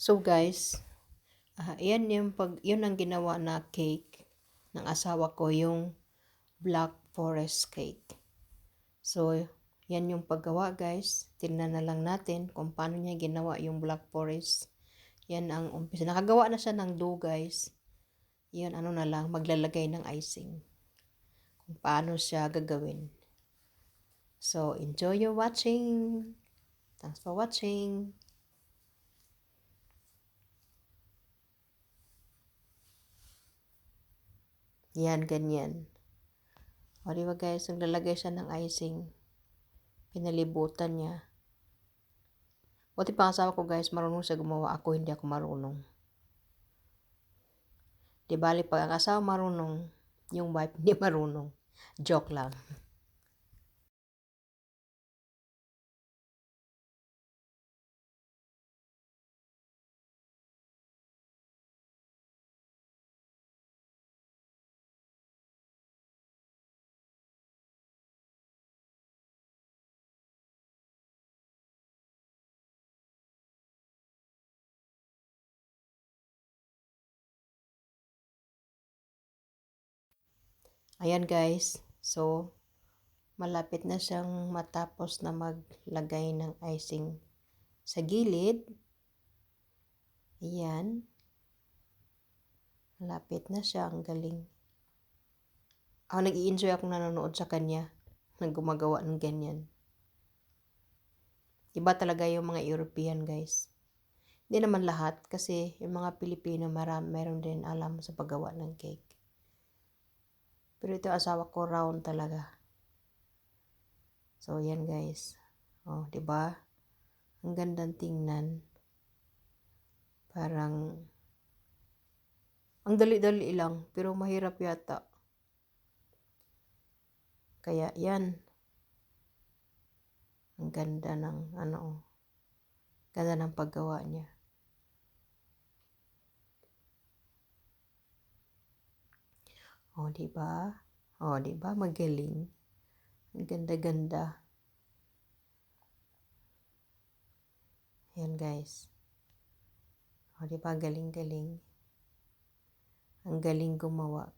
So guys, yun ang ginawa na cake ng asawa ko, yung Black Forest cake. So, yan yung paggawa guys. Tingnan na lang natin kung paano niya ginawa yung Black Forest. Yan ang umpisa. Nakagawa na siya ng dough guys. Yan ano na lang, maglalagay ng icing. Kung paano siya gagawin. So, enjoy your watching. Thanks for watching. Yan, ganyan. O, diba guys, naglalagay siya ng icing. Pinalibutan niya. Buti pa ang asawa ko guys, marunong siya gumawa. Ako, hindi ako marunong. Di bali, pag ang asawa marunong, yung wife hindi marunong. Joke lang. Ayan guys. So, malapit na siyang matapos na maglagay ng icing sa gilid. Ayan. Malapit na siya. Ang galing. Ako nag-i-enjoy akong nanonood sa kanya nang gumagawa ng ganyan. Iba talaga yung mga European guys. Hindi naman lahat kasi yung mga Pilipino meron din alam sa paggawa ng cake. Pero ito asawa ko round talaga. So yan guys. Oh, 'di ba? Ang gandang tingnan. Parang ang dali-dali lang pero mahirap yata. Kaya yan. Ang ganda ng ganda ng paggawa niya. Oh, 'di ba? Oh, 'di ba? Magaling. Ang ganda-ganda. Ayan, guys. Oh, 'di ba? Galing-galing. Ang galing gumawa.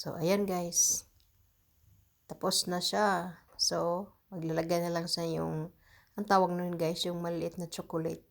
So, ayan guys. Tapos na siya. So, maglalagay na lang sa yung, ang tawag nun guys, yung maliit na chocolate.